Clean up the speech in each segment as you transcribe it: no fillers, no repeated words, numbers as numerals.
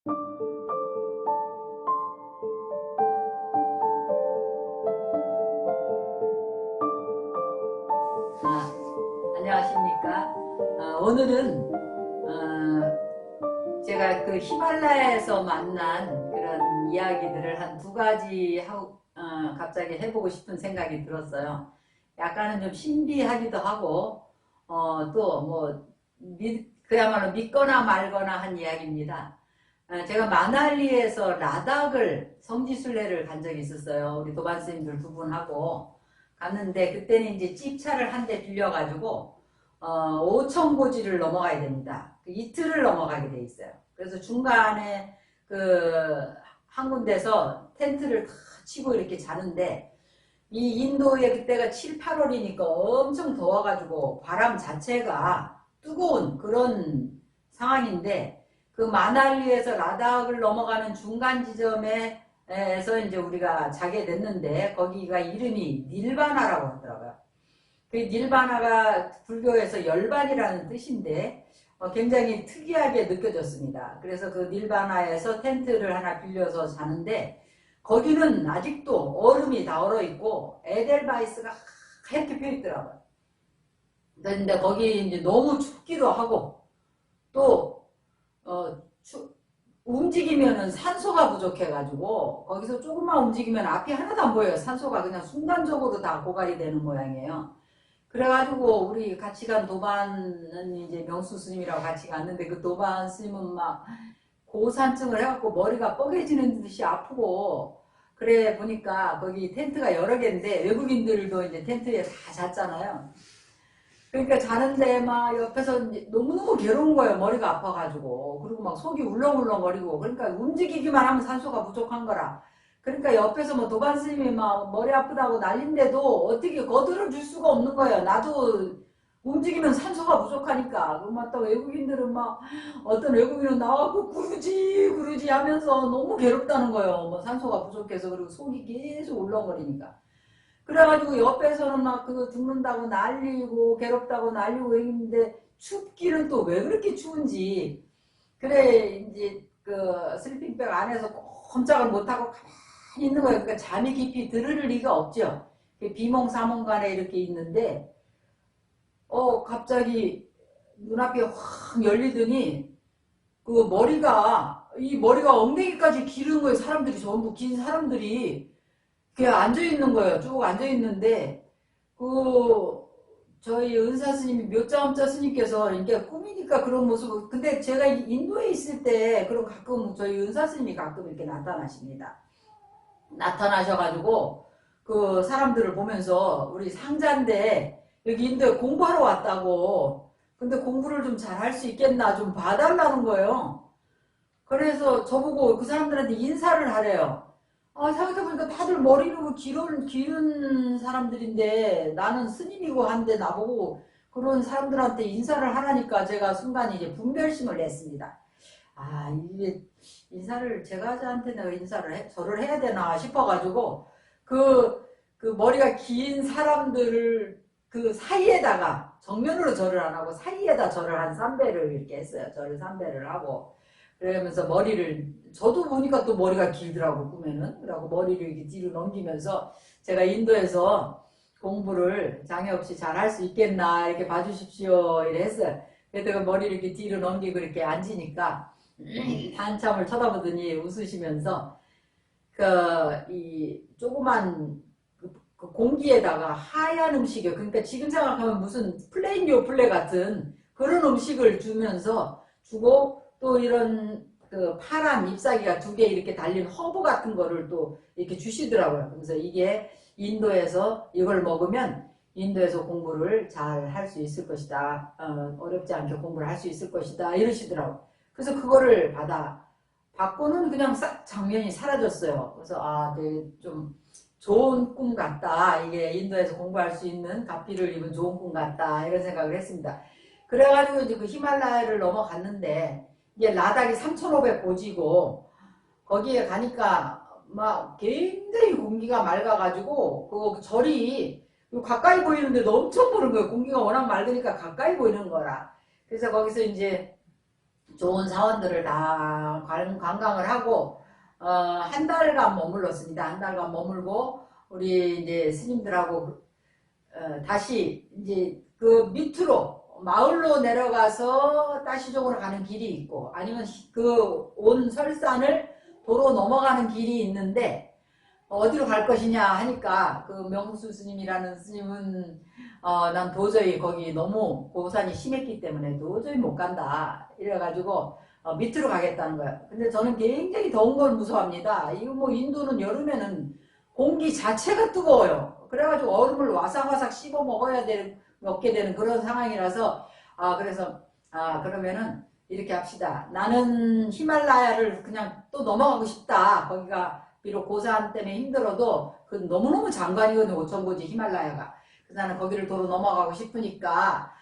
아, 안녕하십니까. 오늘은 제가 그 히말라야에서 만난 그런 이야기들을 한 두 가지 갑자기 해보고 싶은 생각이 들었어요. 약간은 좀 신비하기도 하고 또 뭐 그야말로 믿거나 말거나 한 이야기입니다. 제가 마날리에서 라닥을 성지순례를 간 적이 있었어요. 우리 도반 스님들 두 분하고 갔는데, 그때는 이제 찝차를 한 대 빌려가지고 5,000고지를 넘어가야 됩니다. 이틀을 넘어가게 돼 있어요. 그래서 중간에 한 군데서 텐트를 다 치고 이렇게 자는데, 이 인도에 그때가 7, 8월이니까 엄청 더워가지고 바람 자체가 뜨거운 그런 상황인데, 그 마날리에서 라닥을 넘어가는 중간 지점에서 이제 우리가 자게 됐는데, 거기가 이름이 닐바나라고 하더라고요. 그 닐바나가 불교에서 열반이라는 뜻인데 굉장히 특이하게 느껴졌습니다. 그래서 그 닐바나에서 텐트를 하나 빌려서 자는데, 거기는 아직도 얼음이 다 얼어 있고 에델바이스가 하얗게 펴 있더라고요. 근데 거기 이제 너무 춥기도 하고, 또 움직이면은 산소가 부족해가지고 거기서 조금만 움직이면 앞이 하나도 안 보여요. 산소가 그냥 순간적으로 다 고갈이 되는 모양이에요. 그래가지고 우리 같이 간 도반은 이제 명수 스님이라고 같이 갔는데, 그 도반 스님은 막 고산증을 해갖고 머리가 뻐개지는 듯이 아프고, 그래 보니까 거기 텐트가 여러 개인데 외국인들도 이제 텐트에 다 잤잖아요. 그러니까 자는데 막 옆에서 너무너무 괴로운 거예요. 머리가 아파가지고. 그리고 막 속이 울렁울렁거리고. 그러니까 움직이기만 하면 산소가 부족한 거라. 그러니까 옆에서 뭐 도반 스님이 막 머리 아프다고 난린데도 어떻게 거들어 줄 수가 없는 거예요. 나도 움직이면 산소가 부족하니까. 그럼 또 외국인들은 막, 어떤 외국인은 나와갖고 구르지 구르지 하면서 너무 괴롭다는 거예요. 뭐 산소가 부족해서. 그리고 속이 계속 울렁거리니까. 그래가지고 옆에서는 막 그거 죽는다고 난리고 괴롭다고 난리고 했는데, 춥기는 또 왜 그렇게 추운지. 그래 이제 그 슬리핑백 안에서 꼼짝을 못하고 가만히 있는 거예요. 그러니까 잠이 깊이 들을 리가 없죠. 비몽사몽간에 이렇게 있는데 갑자기 눈앞이 확 열리더니, 이 머리가 엉덩이까지 기른 거예요. 사람들이 전부 긴 사람들이 그냥 앉아 있는 거예요. 쭉 앉아 있는데, 그 저희 은사 스님이 묘자엄자 스님께서 이게 꿈이니까 그런 모습을, 근데 제가 인도에 있을 때 그런 가끔 저희 은사 스님이 가끔 이렇게 나타나십니다. 나타나셔가지고 그 사람들을 보면서, 우리 상자인데 여기 인도에 공부하러 왔다고, 근데 공부를 좀 잘 할 수 있겠나 좀 봐달라는 거예요. 그래서 저보고 그 사람들한테 인사를 하래요. 생각해보니까 다들 머리로 기른 사람들인데 나는 스님이고 한데 나보고 그런 사람들한테 인사를 하라니까, 제가 순간 이제 분별심을 냈습니다. 이게 인사를, 제가 저한테는 저를 해야 되나 싶어가지고, 그 머리가 긴 사람들을 그 사이에다가, 정면으로 절을 안 하고 사이에다 절을 한 3배를 이렇게 했어요. 절을 3배를 하고, 그러면서 머리를, 저도 보니까 또 머리가 길더라고 꿈에는. 그래갖고 머리를 이렇게 뒤로 넘기면서, 제가 인도에서 공부를 장애 없이 잘 할 수 있겠나 이렇게 봐주십시오 이래 했어요. 그랬다가 머리를 이렇게 뒤로 넘기고 이렇게 앉으니까 한참을 쳐다보더니 웃으시면서, 이 조그만 그 공기에다가 하얀 음식이요. 그러니까 지금 생각하면 무슨 플레인 요플레 같은 그런 음식을 주고, 또 이런 그 파란 잎사귀가 2개 이렇게 달린 허브 같은 거를 또 이렇게 주시더라고요. 그래서 이게 인도에서 이걸 먹으면 인도에서 공부를 잘 할 수 있을 것이다. 어렵지 않게 공부를 할 수 있을 것이다. 이러시더라고요. 그래서 그거를 받고는 그냥 싹 장면이 사라졌어요. 그래서 되게 좀 좋은 꿈 같다. 이게 인도에서 공부할 수 있는 갑비를 입은 좋은 꿈 같다. 이런 생각을 했습니다. 그래가지고 이제 그 히말라야를 넘어갔는데, 이게 라닥이 3,500고지고 거기에 가니까 막 굉장히 공기가 맑아가지고 그 절이 가까이 보이는데도 엄청 보는 거예요. 공기가 워낙 맑으니까 가까이 보이는 거라. 그래서 거기서 이제 좋은 사원들을 다 관광을 하고 한 달간 머물렀습니다. 한 달간 머물고 우리 이제 스님들하고 다시 이제 그 밑으로 마을로 내려가서 따시족으로 가는 길이 있고 아니면 그 온 설산을 도로 넘어가는 길이 있는데 어디로 갈 것이냐 하니까 그 명수 스님이라는 스님은 난 도저히 거기 너무 고산이 심했기 때문에 도저히 못 간다 이래가지고 밑으로 가겠다는 거야. 근데 저는 굉장히 더운 걸 무서워합니다. 이거 뭐 인도는 여름에는 공기 자체가 뜨거워요. 그래가지고 얼음을 와삭와삭 씹어 먹게 되는 그런 상황이라서 그래서 그러면은 이렇게 합시다. 나는 히말라야를 그냥 또 넘어가고 싶다. 거기가 비록 고산 때문에 힘들어도 그 너무너무 장관이거든. 5,000고지 히말라야가. 그래서 나는 거기를 도로 넘어가고 싶으니까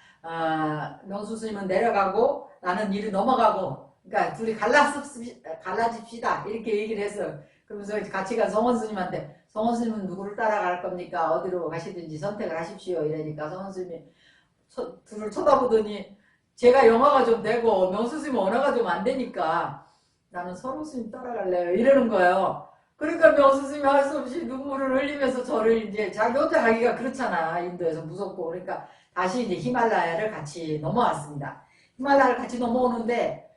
명수 스님은 내려가고 나는 이리 넘어가고 그러니까 둘이 갈라집시다 이렇게 얘기를 했어요. 그러면서 같이 간 성원 스님한테 성원 스님은 누구를 따라갈 겁니까? 어디로 가시든지 선택을 하십시오 이러니까 성원 스님이 둘을 쳐다보더니 제가 영어가 좀 되고 명수 스님 언어가 좀 안 되니까 나는 서로 스님 따라갈래요 이러는 거예요. 그러니까 명수 스님이 할 수 없이 눈물을 흘리면서 저를 이제 자기 혼자 가기가 그렇잖아. 인도에서 무섭고. 그러니까 다시 이제 히말라야를 같이 넘어왔습니다. 히말라야를 같이 넘어오는데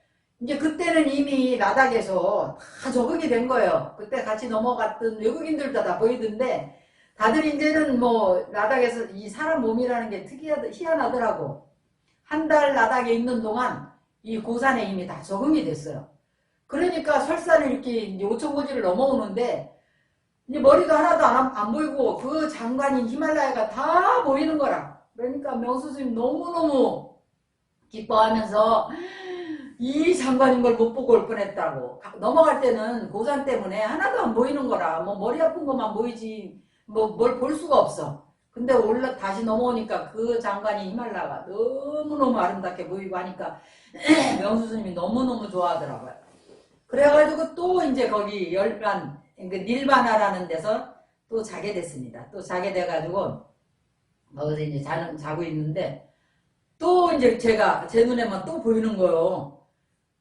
이제 그때는 이미 라닥에서 다 적응이 된 거예요. 그때 같이 넘어갔던 외국인들도 다 보이던데 다들 이제는 뭐 라닥에서 이 사람 몸이라는 게 희한하더라고. 한 달 라닥에 있는 동안 이 고산에 이미 다 적응이 됐어요. 그러니까 설산을 이렇게 이제 5,000고지를 넘어오는데 이제 머리도 하나도 안 보이고 그 장관인 히말라야가 다 보이는 거라. 그러니까 명수 스님 너무너무 기뻐하면서 이 장관인 걸 못 보고 올 뻔했다고. 넘어갈 때는 고산 때문에 하나도 안 보이는 거라. 뭐 머리 아픈 것만 보이지 뭐 뭘 볼 수가 없어. 근데 다시 넘어오니까 그 장관이 히말라야가 너무너무 아름답게 보이고 하니까 명수 스님이 너무너무 좋아하더라고요. 그래가지고 또 이제 거기 닐바나라는 데서 또 자게 됐습니다. 또 자게 돼가지고 거기서 이제 자고 있는데 또 이제 제 눈에만 또 보이는 거예요.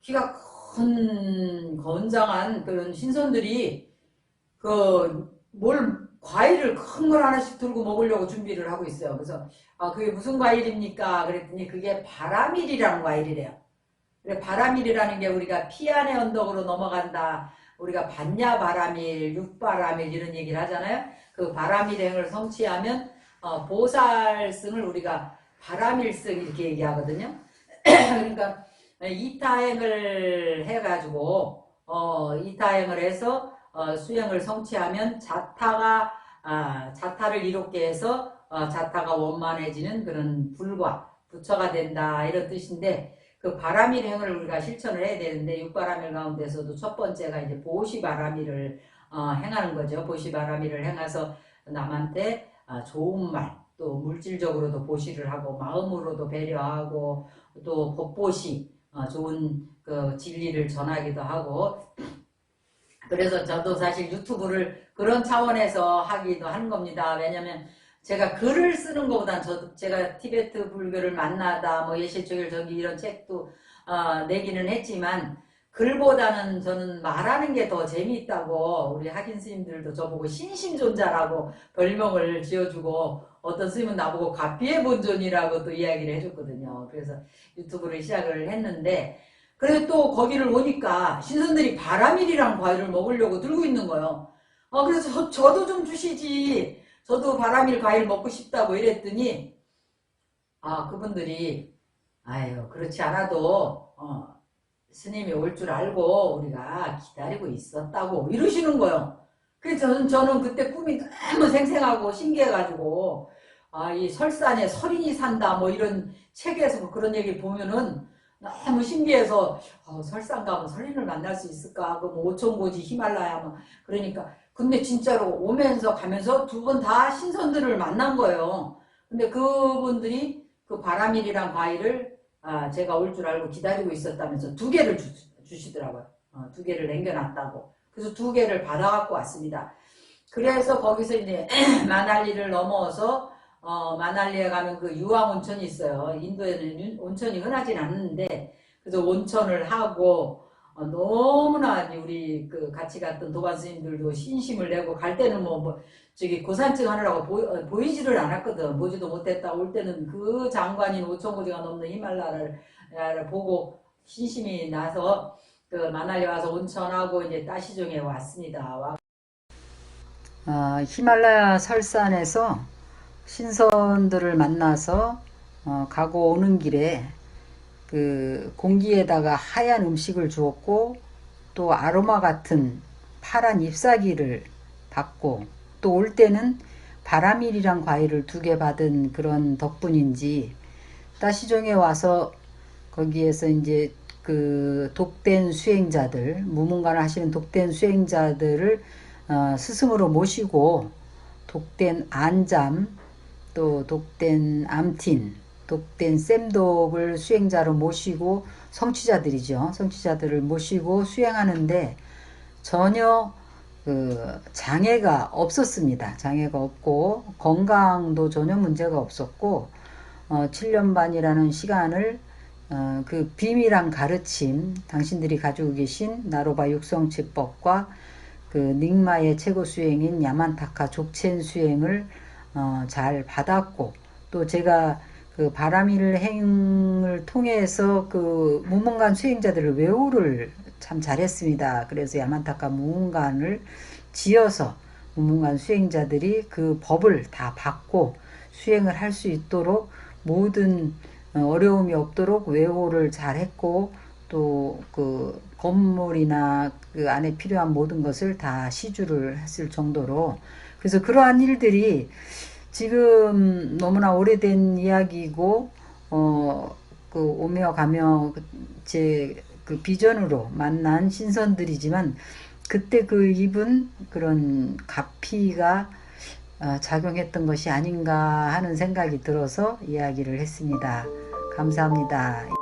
키가 큰 건장한 그런 신선들이 과일을 큰 걸 하나씩 들고 먹으려고 준비를 하고 있어요. 그래서 그게 무슨 과일입니까? 그랬더니 그게 바라밀이라는 과일이래요. 바라밀이라는 게 우리가 피안의 언덕으로 넘어간다. 우리가 반야바라밀, 육바라밀 이런 얘기를 하잖아요. 그 바라밀행을 성취하면 보살승을 우리가 바라밀승 이렇게 얘기하거든요. 그러니까 이타행을 해가지고 이타행을 해서 수행을 성취하면 자타를 이롭게 해서 자타가 원만해지는 그런 불과 부처가 된다 이런 뜻인데 그 바라밀행을 우리가 실천을 해야 되는데 육바라밀 가운데서도 첫 번째가 이제 보시바라밀을 행하는 거죠. 보시바라밀을 행해서 남한테 좋은 말, 또 물질적으로도 보시를 하고 마음으로도 배려하고 또 법보시 좋은 그 진리를 전하기도 하고 그래서 저도 사실 유튜브를 그런 차원에서 하기도 하는 겁니다. 왜냐면 제가 글을 쓰는 것보단 제가 티베트 불교를 만나다 뭐 예시초일 저기 이런 책도 내기는 했지만 글보다는 저는 말하는 게 더 재미있다고 우리 학인 스님들도 저보고 신심존자라고 별명을 지어주고 어떤 스님은 나보고 가피의 본존이라고 또 이야기를 해줬거든요. 그래서 유튜브를 시작을 했는데 그래도 또 거기를 오니까 신선들이 바라밀이랑 과일을 먹으려고 들고 있는 거예요. 그래서 저도 좀 주시지. 저도 바라밀 과일 먹고 싶다고 이랬더니 그분들이 아유 그렇지 않아도 스님이 올 줄 알고 우리가 기다리고 있었다고 이러시는 거예요. 그래서 저는 그때 꿈이 너무 생생하고 신기해가지고 이 설산에 설인이 산다 뭐 이런 책에서 그런 얘기 보면은 너무 신기해서 설산 가면 설인을 만날 수 있을까? 그럼 5,000고지 히말라야 뭐 그러니까 근데 진짜로 오면서 가면서 두 번 다 신선들을 만난 거예요. 근데 그분들이 그 바라밀이란 과일을 제가 올 줄 알고 기다리고 있었다면서 2개를 주시더라고요. 2개를 남겨놨다고. 그래서 2개를 받아갖고 왔습니다. 그래서 거기서 이제 마날리를 넘어서 마날리에 가면 그 유황 온천이 있어요. 인도에는 온천이 흔하진 않는데 그래서 온천을 하고 너무나 우리 그 같이 갔던 도반 스님들도 신심을 내고 갈 때는 저기 고산증 하느라고 보이지를 않았거든. 보지도 못했다. 올 때는 그 장관인 5,000고지가 넘는 히말라야를 보고 신심이 나서 그 마날리 와서 온천하고 이제 따시종에 왔습니다. 히말라야 설산에서 신선들을 만나서 가고 오는 길에 그 공기에다가 하얀 음식을 주었고 또 아로마 같은 파란 잎사귀를 받고 또 올 때는 바라밀이란 과일을 2개 받은 그런 덕분인지 따시종에 와서 거기에서 이제 그 독된 수행자들, 무문관을 하시는 독된 수행자들을 스승으로 모시고 독된 안잠, 또 독된 암틴, 독된 쌤독을 수행자로 모시고 성취자들이죠. 성취자들을 모시고 수행하는데 전혀 그 장애가 없었습니다. 장애가 없고 건강도 전혀 문제가 없었고 7년 반이라는 시간을 그 비밀한 가르침, 당신들이 가지고 계신 나로바 육성치법과 그 닉마의 최고 수행인 야만타카 족첸 수행을 잘 받았고 또 제가 그 바라밀 행을 통해서 그 무문관 수행자들을 외우를 참 잘했습니다. 그래서 야만타카 무문관을 지어서 무문관 수행자들이 그 법을 다 받고 수행을 할 수 있도록 모든 어려움이 없도록 외호를 잘했고 또 그 건물이나 그 안에 필요한 모든 것을 다 시주를 했을 정도로 그래서 그러한 일들이 지금 너무나 오래된 이야기이고 그 오며 가며 제 그 비전으로 만난 신선들이지만 그때 그 입은 그런 가피가 작용했던 것이 아닌가 하는 생각이 들어서 이야기를 했습니다. 감사합니다.